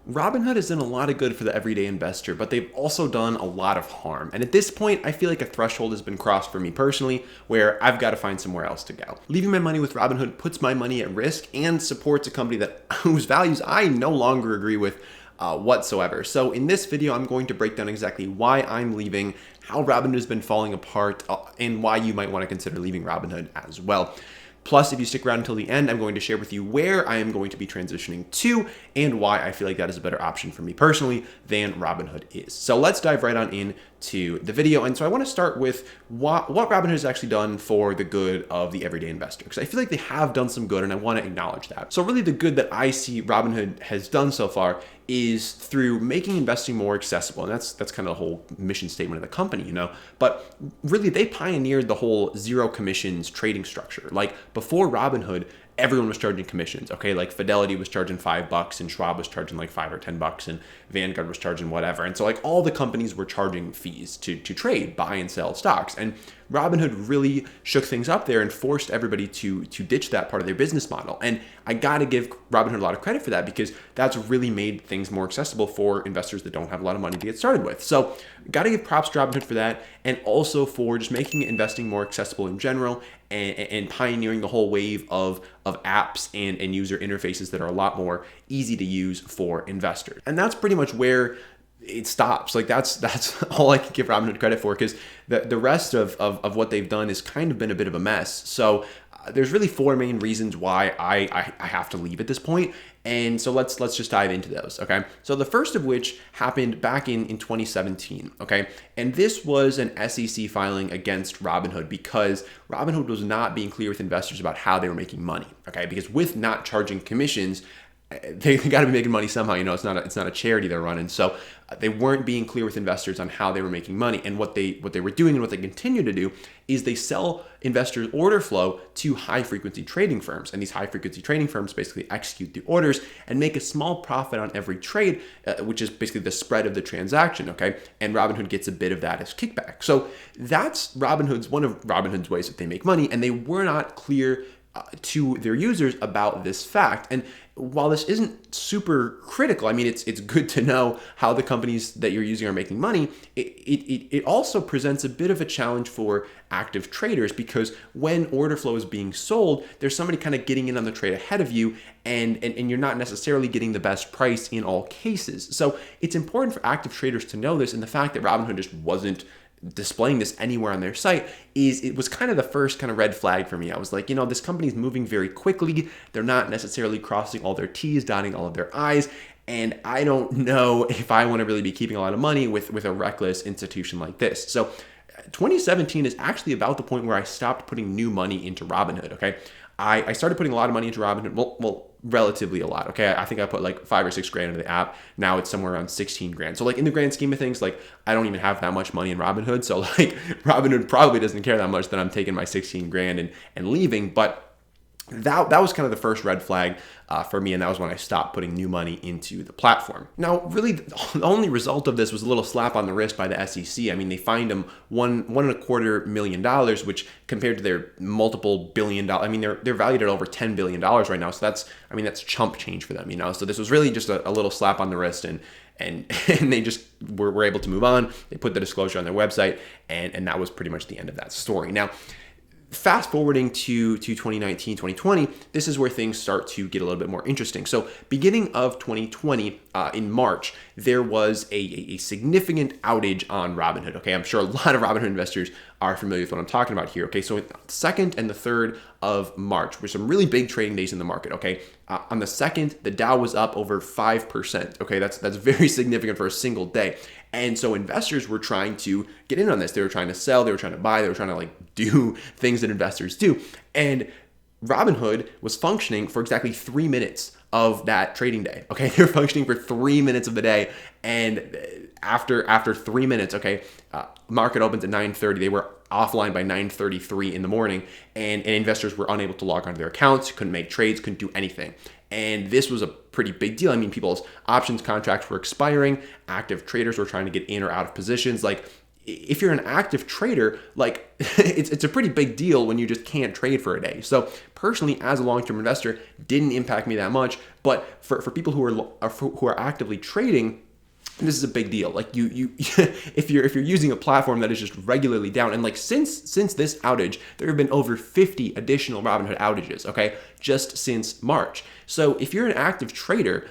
Robinhood has done a lot of good for the everyday investor, but they've also done a lot of harm. And at this point, I feel like a threshold has been crossed for me personally, where I've got to find somewhere else to go. Leaving my money with Robinhood puts my money at risk and supports a company whose values I no longer agree with whatsoever. So in this video, I'm going to break down exactly why I'm leaving, how Robinhood has been falling apart, and why you might want to consider leaving Robinhood as well. Plus, if you stick around until the end, I'm going to share with you where I am going to be transitioning to and why I feel like that is a better option for me personally than Robinhood is. So let's dive right on into the video. And so I want to start with what Robinhood has actually done for the good of the everyday investor, because I feel like they have done some good and I want to acknowledge that. So really the good that I see Robinhood has done so far is through making investing more accessible. And that's kind of the whole mission statement of the company, you know. But really they pioneered the whole zero commissions trading structure. Like before Robinhood, everyone was charging commissions, okay? Like Fidelity was charging $5 and Schwab was charging like $5 or $10 and Vanguard was charging whatever. And so like all the companies were charging fees to trade, buy and sell stocks. And Robinhood really shook things up there and forced everybody to ditch that part of their business model. And I got to give Robinhood a lot of credit for that, because that's really made things more accessible for investors that don't have a lot of money to get started with. So got to give props to Robinhood for that, and also for just making investing more accessible in general and pioneering the whole wave of apps and user interfaces that are a lot more easy to use for investors. And that's pretty much where it stops. Like that's all I can give Robinhood credit for, because the rest of what they've done has kind of been a bit of a mess. So there's really four main reasons why I have to leave at this point. And so let's just dive into those, okay? So the first of which happened back in 2017, okay? And this was an SEC filing against Robinhood, because Robinhood was not being clear with investors about how they were making money, okay? Because with not charging commissions, they got to be making money somehow. You know, it's not a charity they're running. So they weren't being clear with investors on how they were making money. And what they were doing and what they continue to do is they sell investors' order flow to high frequency trading firms. And these high frequency trading firms basically execute the orders and make a small profit on every trade, which is basically the spread of the transaction. Okay. And Robinhood gets a bit of that as kickback. So that's one of Robinhood's ways that they make money. And they were not clear to their users about this fact. And while this isn't super critical, I mean, it's good to know how the companies that you're using are making money. It also presents a bit of a challenge for active traders, because when order flow is being sold, there's somebody kind of getting in on the trade ahead of you, and you're not necessarily getting the best price in all cases. So it's important for active traders to know this, and the fact that Robinhood just wasn't displaying this anywhere on their site it was kind of the first kind of red flag for me. I was like, you know, this company is moving very quickly. They're not necessarily crossing all their T's, dotting all of their I's. And I don't know if I want to really be keeping a lot of money with a reckless institution like this. So 2017 is actually about the point where I stopped putting new money into Robinhood, okay? I started putting a lot of money into Robinhood, well, relatively a lot, okay? I think I put like $5 or $6 grand into the app. Now it's somewhere around 16 grand. So like in the grand scheme of things, like I don't even have that much money in Robinhood. So like Robinhood probably doesn't care that much that I'm taking my 16 grand and leaving. But that was kind of the first red flag for me, and that was when I stopped putting new money into the platform. Now, really, the only result of this was a little slap on the wrist by the SEC. I mean, they fined them $1.25 million, which compared to their multiple $billion, I mean, they're valued at over $10 billion right now. So that's chump change for them, you know. So this was really just a little slap on the wrist, and they just were able to move on. They put the disclosure on their website, and that was pretty much the end of that story. Now, fast forwarding to 2019, 2020, this is where things start to get a little bit more interesting. So beginning of 2020, in March, there was a significant outage on Robinhood. Okay, I'm sure a lot of Robinhood investors are familiar with what I'm talking about here. Okay, so the 2nd and the 3rd of March were some really big trading days in the market. Okay, on the 2nd, the Dow was up over 5%. Okay, that's very significant for a single day. And so investors were trying to get in on this. They were trying to sell, they were trying to buy, they were trying to like do things that investors do. And Robinhood was functioning for exactly 3 minutes of that trading day. Okay, they were functioning for 3 minutes of the day, and after 3 minutes, okay, market opens at 9:30. They were offline by 9:33 in the morning, and investors were unable to log onto their accounts, couldn't make trades, couldn't do anything. And this was a pretty big deal. I mean, people's options contracts were expiring. Active traders were trying to get in or out of positions. Like, if you're an active trader, like it's a pretty big deal when you just can't trade for a day. So personally, as a long-term investor, didn't impact me that much. But for people who are actively trading, this is a big deal. Like you if you're using a platform that is just regularly down, and like since this outage, there have been over 50 additional Robinhood outages, okay, just since March. So if you're an active trader,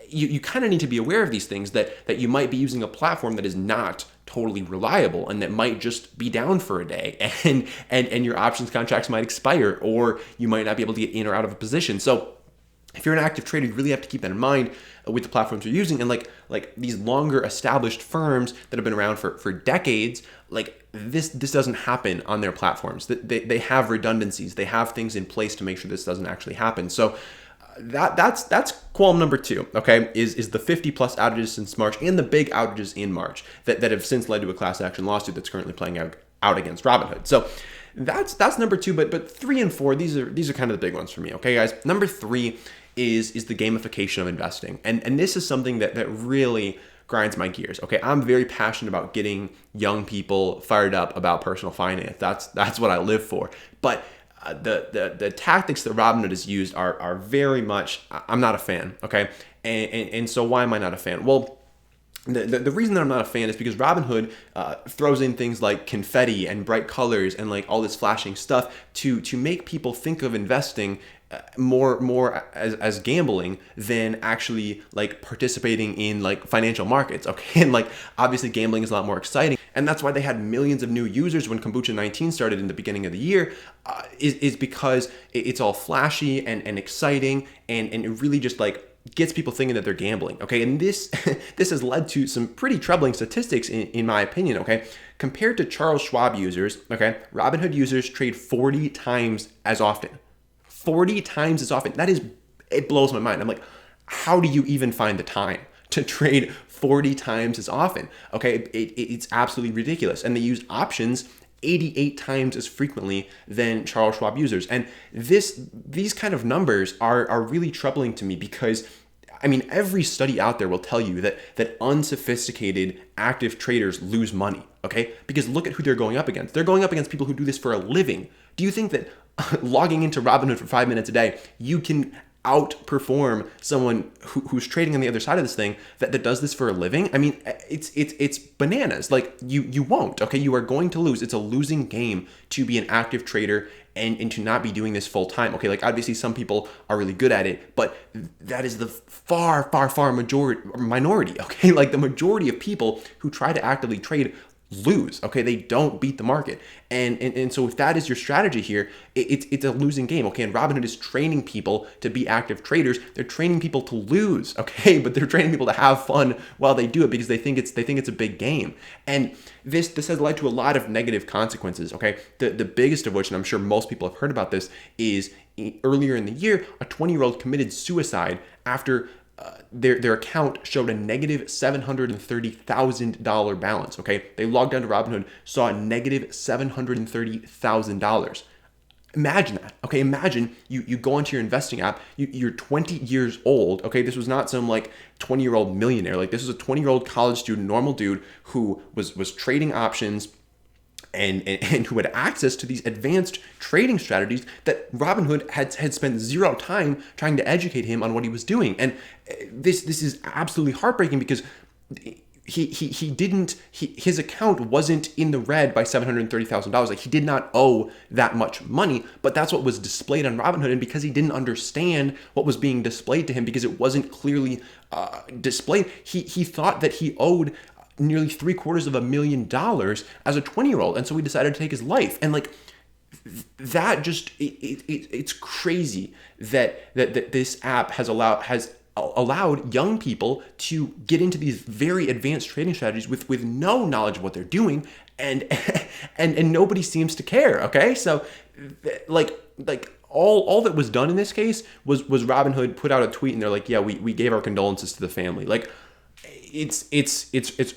you kind of need to be aware of these things, that you might be using a platform that is not totally reliable and that might just be down for a day, and your options contracts might expire, or you might not be able to get in or out of a position. So if you're an active trader, you really have to keep that in mind with the platforms you're using. And like these longer established firms that have been around for decades, like this doesn't happen on their platforms. They have redundancies. They have things in place to make sure this doesn't actually happen. So that's qualm number 2, okay, is the 50 plus outages since March, and the big outages in March that have since led to a class action lawsuit that's currently playing out against Robinhood. So that's number 2, but 3 and 4, these are kind of the big ones for me, okay, guys. Number 3 is the gamification of investing. And this is something that really grinds my gears. Okay, I'm very passionate about getting young people fired up about personal finance. That's what I live for. But the tactics that Robinhood has used are very much, I'm not a fan, okay? And so why am I not a fan? Well, the reason that I'm not a fan is because Robinhood throws in things like confetti and bright colors and like all this flashing stuff to make people think of investing more as gambling than actually like participating in like financial markets, okay? And like obviously gambling is a lot more exciting, and that's why they had millions of new users when Kombucha 19 started in the beginning of the year, is because it's all flashy and exciting, and it really just like gets people thinking that they're gambling, okay? And this has led to some pretty troubling statistics in my opinion, okay? Compared to Charles Schwab users, okay, Robinhood users trade 40 times as often. 40 times as often. It blows my mind. I'm like, how do you even find the time to trade 40 times as often? Okay, it's absolutely ridiculous. And they use options 88 times as frequently than Charles Schwab users. And these kind of numbers are really troubling to me, because I mean, every study out there will tell you that unsophisticated active traders lose money, okay? Because look at who they're going up against. They're going up against people who do this for a living. Do you think that logging into Robinhood for 5 minutes a day, you can outperform someone who's trading on the other side of this thing that does this for a living? I mean, it's bananas. Like you won't, okay? You are going to lose. It's a losing game to be an active trader and to not be doing this full time. Okay, like obviously some people are really good at it, but that is the far minority, okay? Like the majority of people who try to actively trade lose, okay? They don't beat the market. And so if that is your strategy here, it's a losing game, okay? And Robinhood is training people to be active traders. They're training people to lose, okay? But they're training people to have fun while they do it, because they think it's a big game. And this has led to a lot of negative consequences, okay? The biggest of which, and I'm sure most people have heard about this, is earlier in the year, a 20-year-old committed suicide after their account showed a negative $730,000 balance, okay? They logged on to Robinhood, saw a negative $730,000. Imagine that, okay? Imagine you go into your investing app, you're 20 years old, okay? This was not some like 20-year-old millionaire. Like this was a 20-year-old college student, normal dude who was trading options and who had access to these advanced trading strategies that Robinhood had spent zero time trying to educate him on what he was doing. And this is absolutely heartbreaking, because his account wasn't in the red by $730,000. Like he did not owe that much money, but that's what was displayed on Robinhood. And because he didn't understand what was being displayed to him, because it wasn't clearly displayed, he thought that he owed nearly $750,000 as a 20-year-old. And so he decided to take his life. And like that just, it's crazy that this app has allowed young people to get into these very advanced trading strategies with no knowledge of what they're doing, and nobody seems to care, okay? So like all that was done in this case was Robinhood put out a tweet and they're like, yeah, we gave our condolences to the family. Like it's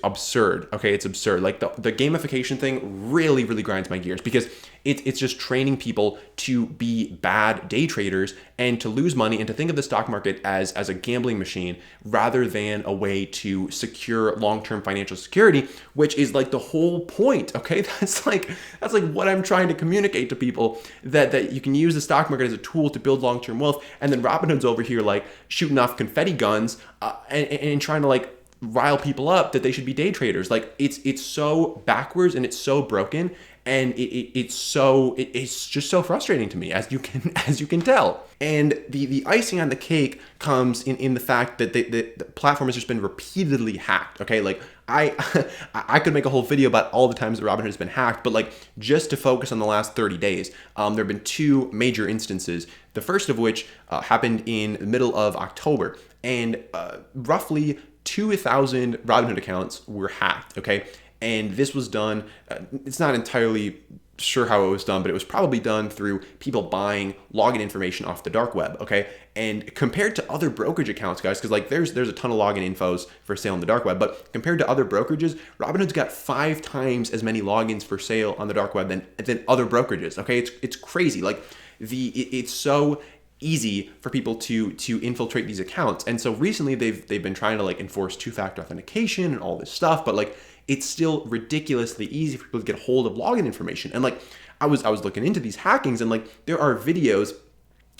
absurd, okay? It's absurd. Like the gamification thing really grinds my gears, because It's just training people to be bad day traders and to lose money and to think of the stock market as a gambling machine rather than a way to secure long-term financial security, which is like the whole point. Okay, that's like what I'm trying to communicate to people, that you can use the stock market as a tool to build long-term wealth, and then Robinhood's over here like shooting off confetti guns and trying to like rile people up that they should be day traders. Like it's so backwards and it's so broken, and it's just so frustrating to me, as you can tell. And the icing on the cake comes in the fact that the platform has just been repeatedly hacked. Okay, like I could make a whole video about all the times that Robinhood has been hacked, but like just to focus on the last 30 days, there have been two major instances. The first of which happened in the middle of October, and roughly 2,000 Robinhood accounts were hacked. Okay, and this was done. It's not entirely sure how it was done, but it was probably done through people buying login information off the dark web. Okay, and compared to other brokerage accounts, guys, because like there's a ton of login infos for sale on the dark web, but compared to other brokerages, Robinhood's got 5 times as many logins for sale on the dark web than other brokerages. Okay, it's crazy. Like it's so easy for people to infiltrate these accounts. And so recently they've been trying to like enforce two-factor authentication and all this stuff, but like it's still ridiculously easy for people to get a hold of login information. And like I was looking into these hackings, and like there are videos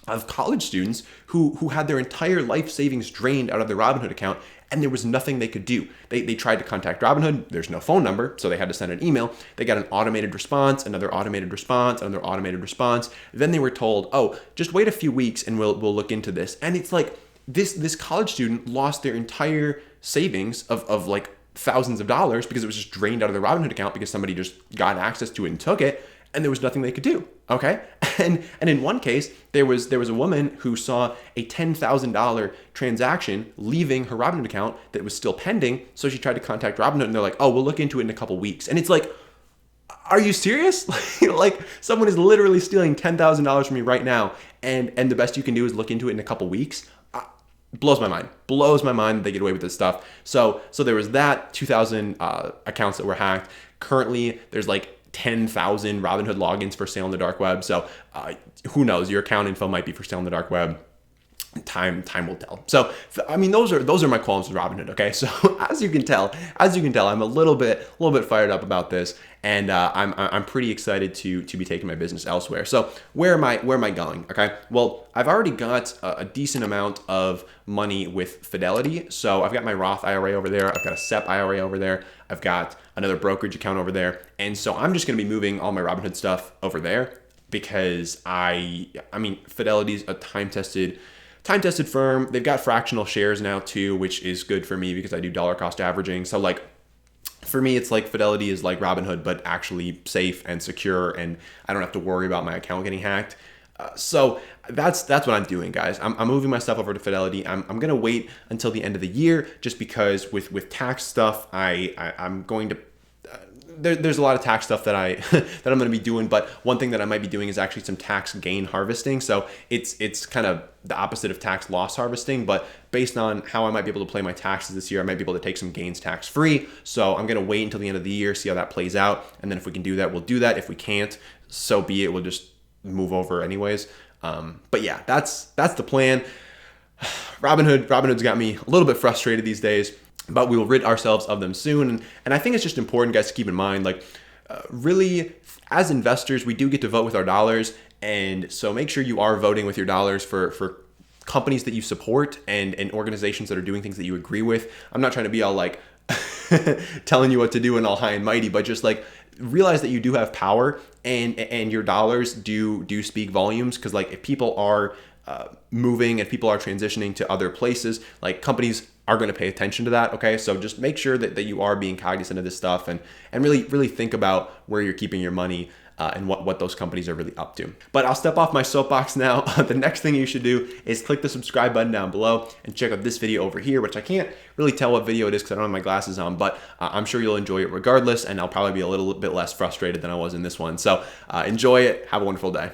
of college students who had their entire life savings drained out of their Robinhood account, and there was nothing they could do. They tried to contact Robinhood. There's no phone number, so they had to send an email. They got an automated response, another automated response, another automated response. Then they were told, oh, just wait a few weeks and we'll look into this. And it's like this college student lost their entire savings of like thousands of dollars because it was just drained out of their Robinhood account because somebody just got access to it and took it, and there was nothing they could do. Okay, and in one case there was a woman who saw a $10,000 transaction leaving her Robinhood account that was still pending, so she tried to contact Robinhood, and they're like, oh, we'll look into it in a couple weeks. And it's like, are you serious? Like someone is literally stealing $10,000 from me right now, and the best you can do is look into it in a couple weeks? Blows my mind that they get away with this stuff. So there was that 2,000 accounts that were hacked. Currently there's like 10,000 Robinhood logins for sale on the dark web. So who knows, your account info might be for sale on the dark web. Time will tell. So I mean, those are my qualms with Robinhood. Okay, so as you can tell, I'm a little bit fired up about this, and I'm pretty excited to be taking my business elsewhere. So where am I going? Okay, well, I've already got a decent amount of money with Fidelity. So I've got my Roth IRA over there. I've got a SEP IRA over there. I've got another brokerage account over there, and so I'm just going to be moving all my Robinhood stuff over there because I mean, Fidelity's a time-tested firm. They've got fractional shares now too, which is good for me because I do dollar cost averaging. So like for me, it's like Fidelity is like Robinhood, but actually safe and secure, and I don't have to worry about my account getting hacked. So that's what I'm doing, guys. I'm moving my stuff over to Fidelity. I'm gonna wait until the end of the year just because with tax stuff, I'm going to. There's a lot of tax stuff that I'm going to be doing, but one thing that I might be doing is actually some tax gain harvesting. So it's kind of the opposite of tax loss harvesting, but based on how I might be able to play my taxes this year, I might be able to take some gains tax free. So I'm going to wait until the end of the year, see how that plays out, and then if we can do that, we'll do that. If we can't, so be it. We'll just move over anyways. But yeah, that's the plan. Robinhood's got me a little bit frustrated these days, but we will rid ourselves of them soon. And I think it's just important, guys, to keep in mind, like, really, as investors, we do get to vote with our dollars. And so make sure you are voting with your dollars for companies that you support and organizations that are doing things that you agree with. I'm not trying to be all like telling you what to do and all high and mighty, but just like realize that you do have power and your dollars do speak volumes. Because like if people are moving and people are transitioning to other places, like companies are going to pay attention to that. Okay, so just make sure that you are being cognizant of this stuff and really think about where you're keeping your money and what those companies are really up to. But I'll step off my soapbox now. The next thing you should do is click the subscribe button down below and check out this video over here, which I can't really tell what video it is because I don't have my glasses on, but I'm sure you'll enjoy it regardless, and I'll probably be a little bit less frustrated than I was in this one. So enjoy it. Have a wonderful day.